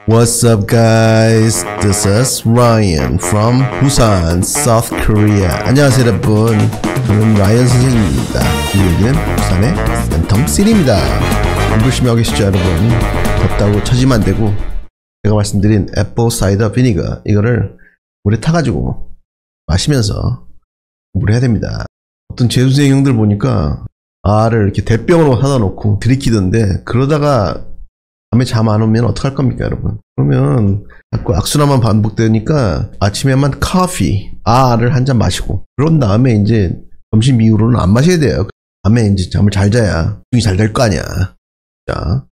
What's up guys? This is Ryan from Busan, South Korea. 안녕하세요 여러분. 저는 라이언 선생님입니다. 여기는 부산의 센텀시티입니다. 열심히 하고 계시죠 여러분? 덥다고 처지면 안되고 제가 말씀드린 애플 사이더 비니거 이거를 물에 타가지고 마시면서 공부를 해야 됩니다. 어떤 재수생 형들 보니까 알을 이렇게 대병으로 사다 놓고 들이키던데 그러다가 밤에 잠 안 오면 어떡할 겁니까 여러분? 그러면 자꾸 악순환만 반복되니까 아침에만 커피, 알을 한 잔 마시고 그런 다음에 이제 점심 이후로는 안 마셔야 돼요. 밤에 이제 잠을 잘 자야 중이 잘 될 거 아니야. 자,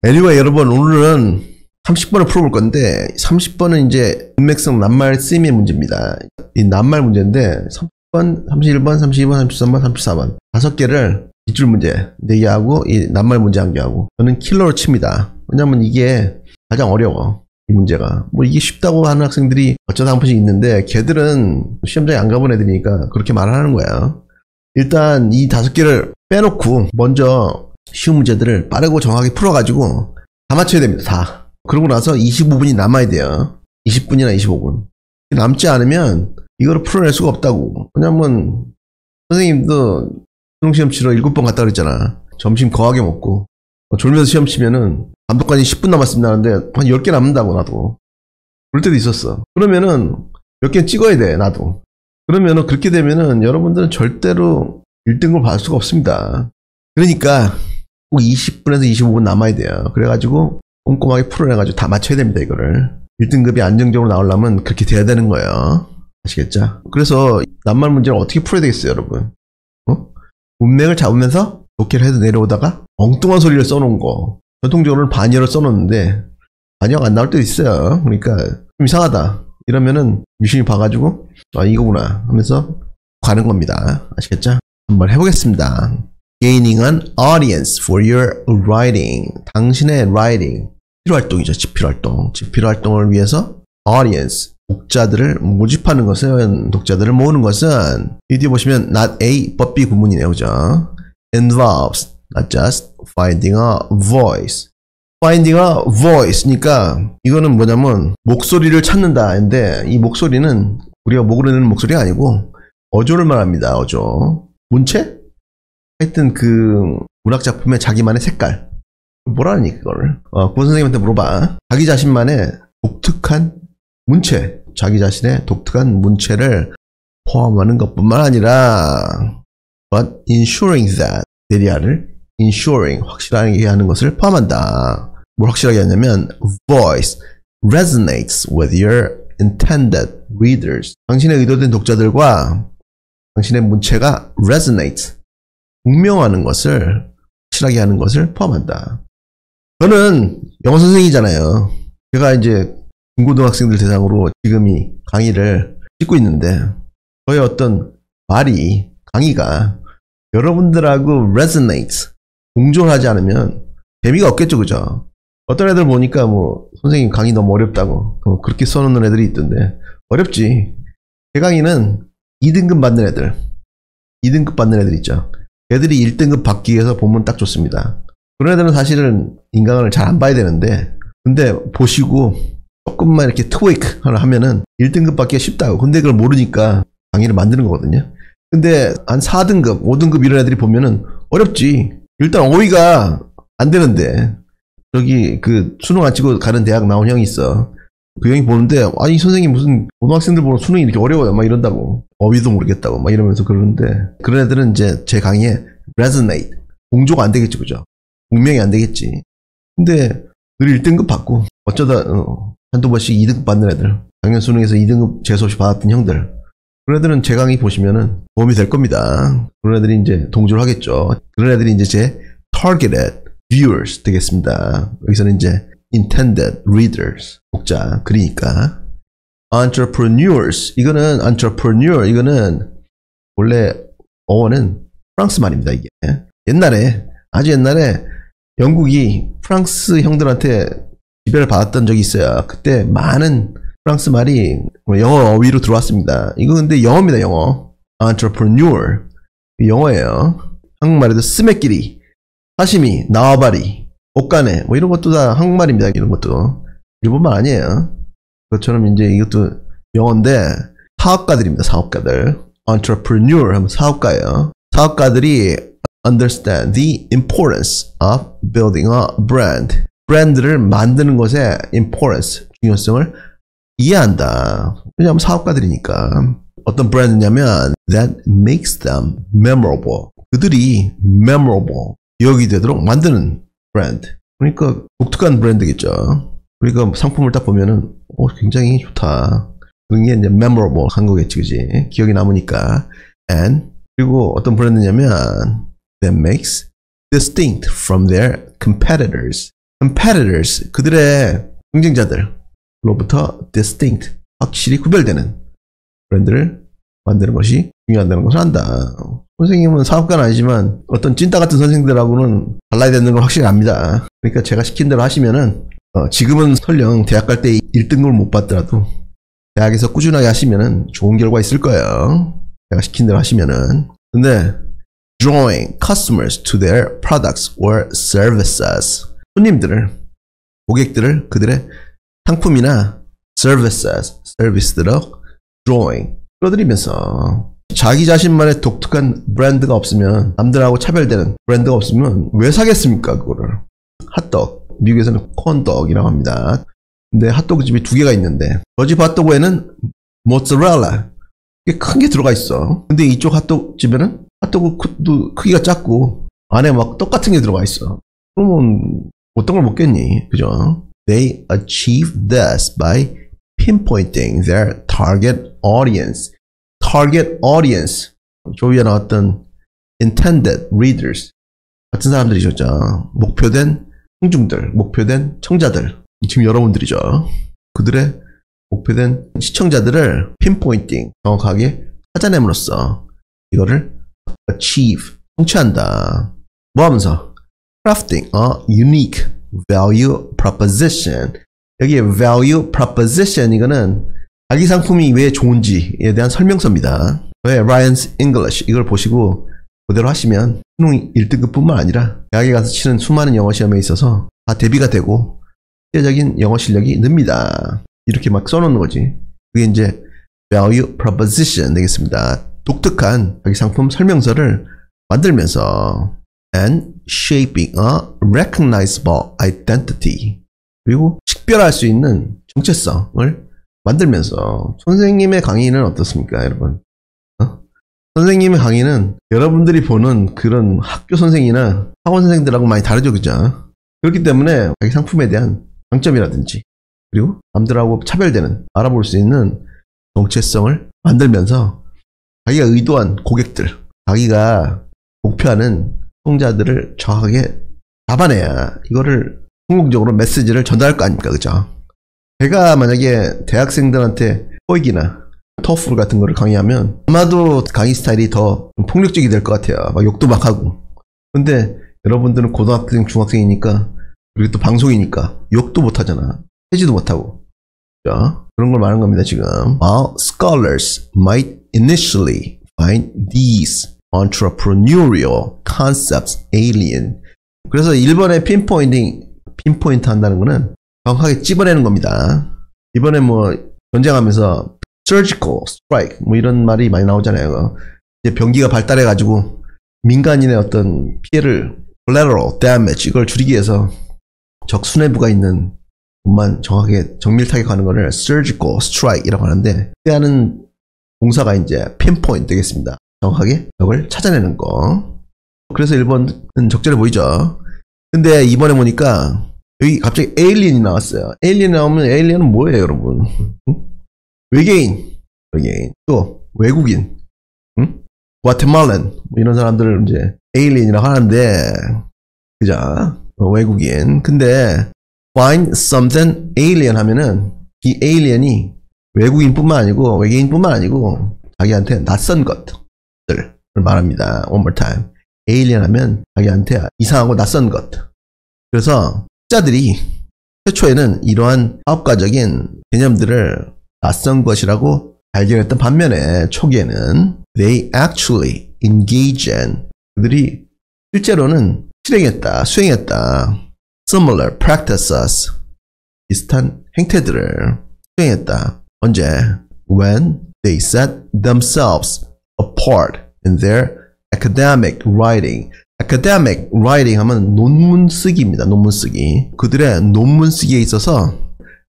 anyway 여러분 오늘은 30번을 풀어볼 건데 30번은 이제 문맥성 낱말 쓰임의 문제입니다. 이 낱말 문제인데 30번, 31번, 32번, 33번, 34번 5개를 뒷줄 문제 4개하고 이 낱말 문제 1개하고 저는 킬러로 칩니다. 왜냐면 이게 가장 어려워 이 문제가. 뭐 이게 쉽다고 하는 학생들이 어쩌다 한 번씩 있는데 걔들은 시험장에 안 가본 애들이니까 그렇게 말하는 거야. 일단 이 5개를 빼놓고 먼저 쉬운 문제들을 빠르고 정확하게 풀어가지고 다 맞춰야 됩니다. 다. 그러고 나서 25분이 남아야 돼요. 20분이나 25분 남지 않으면 이거를 풀어낼 수가 없다고. 왜냐면 선생님도 수능시험 치러 7번 갔다 그랬잖아. 점심 거하게 먹고 졸면서 시험 치면은 감독관이 10분 남았습니다 하는데 한 10개 남는다고 나도. 그럴 때도 있었어. 그러면은 몇 개는 찍어야 돼 나도. 그러면은 그렇게 되면은 여러분들은 절대로 1등급을 받을 수가 없습니다. 그러니까 꼭 20분에서 25분 남아야 돼요. 그래가지고 꼼꼼하게 풀어내가지고 다 맞춰야 됩니다 이거를. 1등급이 안정적으로 나오려면 그렇게 돼야 되는 거예요. 아시겠죠? 그래서 낱말 문제를 어떻게 풀어야 되겠어요 여러분? 문맥을 잡으면서 독해를 해서 내려오다가 엉뚱한 소리를 써놓은 거. 전통적으로는 반열을 써놓는데 반열가 안 나올 때도 있어요. 그러니까 좀 이상하다 이러면은 유심히 봐가지고 아 이거구나 하면서 가는 겁니다. 아시겠죠? 한번 해보겠습니다. Gaining an audience for your writing. 당신의 writing 집필활동이죠. 집필활동. 집필활동을 위해서 audience 독자들을 모집하는 것은, 독자들을 모으는 것은 이 뒤에 보시면 not A but B 구문이네요. 그죠? involves not just finding a voice. finding a voice니까 이거는 뭐냐면 목소리를 찾는다 인데 이 목소리는 우리가 목으로 내는 목소리가 아니고 어조를 말합니다. 어조. 문체? 하여튼 그 문학작품의 자기만의 색깔. 뭐라니 그걸. 고 선생님한테 물어봐. 자기 자신만의 독특한 문체, 자기 자신의 독특한 문체를 포함하는 것뿐만 아니라 but ensuring that, 대리하를 ensuring, 확실하게 하는 것을 포함한다. 뭘 확실하게 하냐면 voice resonates with your intended readers. 당신의 의도된 독자들과 당신의 문체가 resonate, 공명하는 것을, 확실하게 하는 것을 포함한다. 저는 영어 선생이잖아요. 제가 이제 중고등학생들 대상으로 지금 이 강의를 찍고 있는데 저의 어떤 말이, 강의가 여러분들하고 resonate, 공존하지 않으면 재미가 없겠죠. 그죠? 어떤 애들 보니까 뭐 선생님 강의 너무 어렵다고 그렇게 써놓는 애들이 있던데 어렵지. 제 강의는 2등급 받는 애들, 2등급 받는 애들 있죠. 애들이 1등급 받기 위해서 보면 딱 좋습니다. 그런 애들은 사실은 인강을 잘 안 봐야 되는데 근데 보시고 조금만 이렇게 트웨이크 하면은 1등급 받기가 쉽다고. 근데 그걸 모르니까 강의를 만드는 거거든요. 근데 한 4등급, 5등급 이런 애들이 보면은 어렵지. 일단 어휘가 안 되는데 저기 그 수능 안 치고 가는 대학 나온 형이 있어. 그 형이 보는데 아니 선생님 무슨 고등학생들 보는 수능이 이렇게 어려워요 막 이런다고. 어휘도 모르겠다고 막 이러면서 그러는데 그런 애들은 이제 제 강의에 resonate, 공조가 안 되겠지. 그죠? 공명이 안 되겠지. 근데 늘 1등급 받고 어쩌다 한두 번씩 2등급 받는 애들, 작년 수능에서 2등급 재수없이 받았던 형들, 그런 애들은 제 강의 보시면은 도움이 될 겁니다. 그런 애들이 이제 동조를 하겠죠. 그런 애들이 이제 제 targeted viewers 되겠습니다. 여기서는 이제 intended readers, 독자, 그러니까 entrepreneurs, 이거는 entrepreneur, 이거는 원래 어원은 프랑스 말입니다. 이게 옛날에, 아주 옛날에 영국이 프랑스 형들한테 지배를 받았던 적이 있어요. 그때 많은 프랑스 말이 영어 어휘로 들어왔습니다. 이거 근데 영어입니다. 영어. entrepreneur 영어예요. 한국말에도 스매끼리, 사시미, 나와바리, 옷가네 뭐 이런 것도 다 한국말입니다. 이런 것도 일본말 아니에요. 그것처럼 이제 이것도 영어인데 사업가들입니다. 사업가들. entrepreneur 하면 사업가예요. 사업가들이 understand the importance of building a brand. 브랜드를 만드는 것의 importance, 중요성을 이해한다. 왜냐하면 사업가들이니까. 어떤 브랜드냐면 that makes them memorable. 그들이 memorable, 기억이 되도록 만드는 브랜드. 그러니까 독특한 브랜드겠죠. 그러니까 상품을 딱 보면은 굉장히 좋다. 그게 이제 memorable 한 거겠지, 그지? 기억이 남으니까. and 그리고 어떤 브랜드냐면 that makes distinct from their competitors. competitors 그들의 경쟁자들로부터 distinct 확실히 구별되는 브랜드를 만드는 것이 중요하다는 것을 안다. 선생님은 사업가는 아니지만 어떤 찐따 같은 선생님들하고는 달라야 되는 걸 확실히 압니다. 그러니까 제가 시킨 대로 하시면은 지금은 설령 대학 갈 때 1등급을 못 받더라도 대학에서 꾸준하게 하시면은 좋은 결과 있을 거예요. 제가 시킨 대로 하시면은. 근데 drawing customers to their products or services. 손님들을, 고객들을 그들의 상품이나 services, 서비스들로 drawing, 끌어들이면서 자기 자신만의 독특한 브랜드가 없으면, 남들하고 차별되는 브랜드가 없으면 왜 사겠습니까, 그거를. 핫도그, 미국에서는 콘떡이라고 합니다. 근데 핫도그 집이 2개가 있는데 저 집 핫도그에는 모짜렐라 이게 큰 게 들어가 있어. 근데 이쪽 핫도그 집에는 핫도그 크기가 작고 안에 막 떡 같은 게 들어가 있어. 그러면 어떤 걸 먹겠니? 그죠? They achieve this by pinpointing their target audience. target audience. 조위에 나왔던 intended readers 같은 사람들이셨죠. 목표된 청중들, 목표된 청자들. 지금 여러분들이죠. 그들의 목표된 시청자들을 pinpointing, 정확하게 찾아냄으로써 이거를 achieve, 성취한다. 뭐 하면서? crafting a unique value proposition. 여기 value proposition 이거는 자기 상품이 왜 좋은지에 대한 설명서입니다. 왜 Ryan's English 이걸 보시고 그대로 하시면 수능 1등급뿐만 아니라 대학에 가서 치는 수많은 영어 시험에 있어서 다 대비가 되고 실제적인 영어 실력이 늡니다. 이렇게 막 써놓는 거지. 그게 이제 value proposition 되겠습니다. 독특한 자기 상품 설명서를 만들면서 and shaping a recognizable identity. 그리고 식별할 수 있는 정체성을 만들면서. 선생님의 강의는 어떻습니까, 여러분? 선생님의 강의는 여러분들이 보는 그런 학교 선생이나 학원 선생들하고 많이 다르죠, 그죠? 그렇기 때문에 자기 상품에 대한 장점이라든지 그리고 남들하고 차별되는, 알아볼 수 있는 정체성을 만들면서 자기가 의도한 고객들, 자기가 목표하는 시청자들을 정확하게 잡아내야 이거를 성공적으로 메시지를 전달할 거 아닙니까, 그죠? 제가 만약에 대학생들한테 토익이나 토플 같은 거를 강의하면 아마도 강의 스타일이 더 폭력적이 될 것 같아요. 막 욕도 막 하고. 근데 여러분들은 고등학생, 중학생이니까 그리고 또 방송이니까 욕도 못 하잖아. 해지도 못 하고. 자, 그런 걸 말하는 겁니다, 지금. While scholars might initially find these entrepreneurial concepts alien. 그래서 1번에 핀포인트 한다는 거는 정확하게 찝어내는 겁니다. 이번에 뭐 전쟁하면서 surgical strike 뭐 이런 말이 많이 나오잖아요. 이제 병기가 발달해가지고 민간인의 어떤 피해를 collateral damage 이걸 줄이기 위해서 적 수뇌부가 있는 곳만 정확하게 정밀 타격하는 거를 surgical strike이라고 하는데, 그때 하는 공사가 이제 pinpoint 되겠습니다. 정확하게 적을 찾아내는 거. 그래서 1번은 적절해 보이죠. 근데 이번에 보니까 여기 갑자기 에일리언이 나왔어요. 에일리언이 나오면 에일리언은 뭐예요, 여러분? 외계인, 또 외국인, 과테말란 뭐 이런 사람들을 이제 에일리언이라고 하는데, 그죠? 외국인. 근데 find something alien 하면은 이 alien이 외국인뿐만 아니고 외계인뿐만 아니고 자기한테 낯선 것들을 말합니다. One more time. alien 하면 자기한테 이상하고 낯선 것. 그래서 학자들이 최초에는 이러한 사업가적인 개념들을 낯선 것이라고 발견했던 반면에 초기에는 they actually engage in, 그들이 실제로는 실행했다, 수행했다. similar practices, 비슷한 행태들을 수행했다. 언제? When they set themselves apart in their academic writing. academic writing 하면 논문 쓰기입니다. 논문 쓰기. 그들의 논문 쓰기에 있어서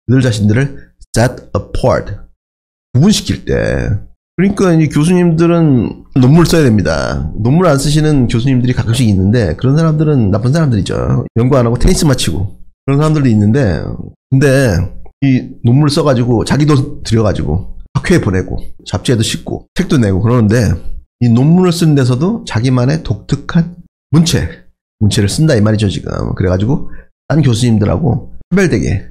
그들 자신들을 set apart. 구분시킬 때. 그러니까 이 교수님들은 논문을 써야 됩니다. 논문 안 쓰시는 교수님들이 가끔씩 있는데 그런 사람들은 나쁜 사람들이죠. 연구 안 하고 테니스만 치고 그런 사람들도 있는데 근데 이 논문을 써가지고 자기도 들여가지고 학회에 보내고 잡지에도 싣고 책도 내고 그러는데 이 논문을 쓰는 데서도 자기만의 독특한 문체를 쓴다 이 말이죠 지금. 그래가지고 딴 교수님들하고 구별되게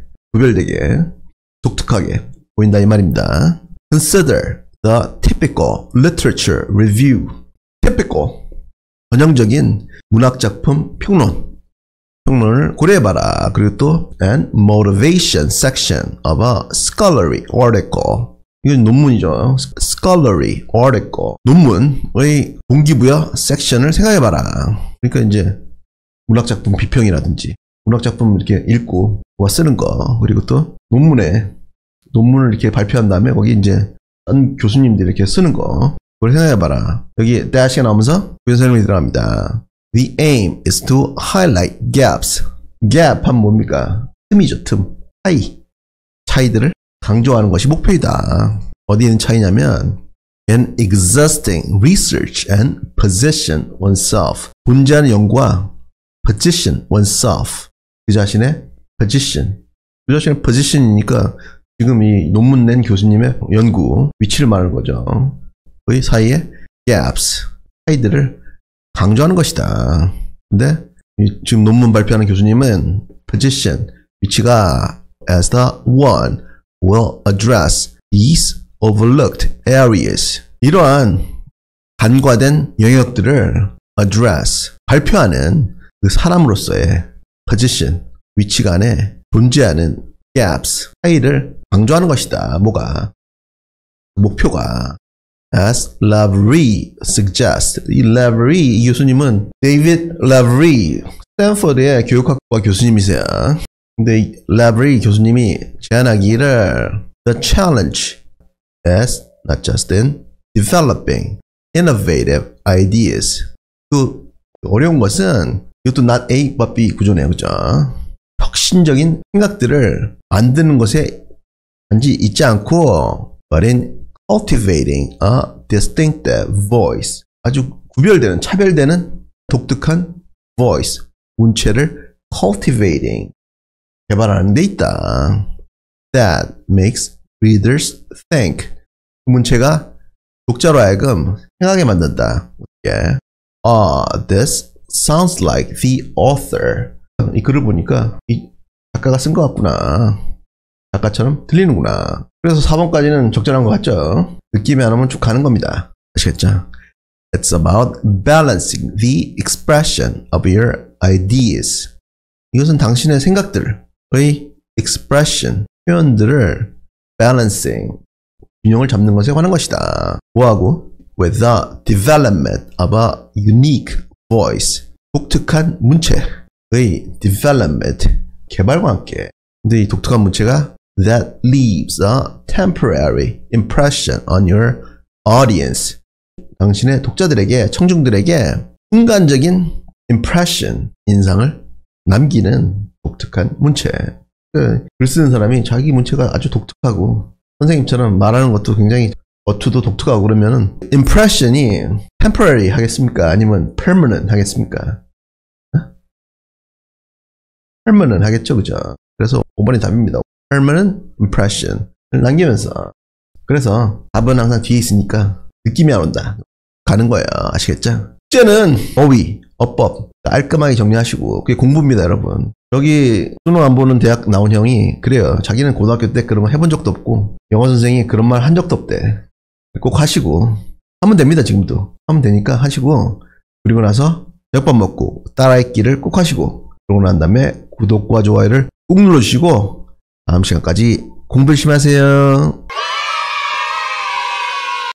독특하게 보인다 이 말입니다. Consider the typical literature review. typical 전형적인 문학작품 평론을 고려해봐라. 그리고 또 and motivation section of a scholarly article. 이건 논문이죠. scholarly article. 논문의 동기부여 섹션을 생각해봐라. 그러니까 이제 문학작품 비평이라든지 문학작품 이렇게 읽고 쓰는 거 그리고 또 논문을 이렇게 발표한 다음에 거기 이제 딴 교수님들이 이렇게 쓰는 거 그걸 생각해봐라. 여기 대시가 나오면서 구현 설명이 들어갑니다. The aim is to highlight gaps. gap 하면 뭡니까? 틈이죠. 틈. 차이들을 강조하는 것이 목표이다. 어디 있는 차이냐면 in existing research and position oneself. 존재하는 연구와 position oneself. 그 자신의 position이니까 지금 이 논문 낸 교수님의 연구 위치를 말하는 거죠. 그 사이에 gaps, 차이들을 강조하는 것이다. 근데 지금 논문 발표하는 교수님은 position, 위치가 as the one will address these overlooked areas. 이러한 간과된 영역들을 address, 발표하는 그 사람으로서의 position, 위치가 안에 존재하는 gaps, 차이를 강조하는 것이다. 목표가. As Lavery suggests. 이 Lavery 이 교수님은 데이비드 Lavery 스탠퍼드의 교육학과 교수님이세요. 근데 이 Lavery 교수님이 제안하기를 The challenge is not just in developing innovative ideas. 그 어려운 것은 이것도 not A but B 구조네요. 그죠? 혁신적인 생각들을 만드는 것에 단지 있지 않고 but in cultivating a distinctive voice. 아주 구별되는, 차별되는 독특한 voice, 문체를 cultivating, 개발하는 데 있다. That makes readers think. 그 문체가 독자로 하여금 생각하게 만든다. Yeah. This sounds like the author. 이 글을 보니까 이 작가가 쓴 것 같구나. 작가처럼 들리는구나. 그래서 4번까지는 적절한 것 같죠? 느낌이 안 오면 쭉 가는 겁니다. 아시겠죠? It's about balancing the expression of your ideas. 이것은 당신의 생각들의 expression, 표현들을 balancing, 균형을 잡는 것에 관한 것이다. 뭐하고? With the development of a unique voice. 독특한 문체의 development, 개발과 함께. 근데 이 독특한 문체가 that leaves a temporary impression on your audience. 당신의 독자들에게, 청중들에게 순간적인 impression, 인상을 남기는 독특한 문체. 글 쓰는 사람이 자기 문체가 아주 독특하고 선생님처럼 말하는 것도 굉장히 어투도 독특하고 그러면은 impression이 temporary 하겠습니까? 아니면 permanent 하겠습니까? permanent 하겠죠, 그죠? 그래서 5번이 답입니다. permanent impression을 남기면서. 그래서 답은 항상 뒤에 있으니까 느낌이 안 온다. 가는 거예요. 아시겠죠? 숙제는 어휘, 어법 깔끔하게 정리하시고 그게 공부입니다, 여러분. 여기 수능 안 보는 대학 나온 형이 그래요. 자기는 고등학교 때 그런 거 해본 적도 없고 영어 선생이 그런 말 한 적도 없대. 꼭 하시고 하면 됩니다. 지금도 하면 되니까 하시고 그리고 나서 몇번 먹고 따라했기를 꼭 하시고 그러고 난 다음에 구독과 좋아요를 꾹 눌러주시고 다음 시간까지 공부 열심히 하세요.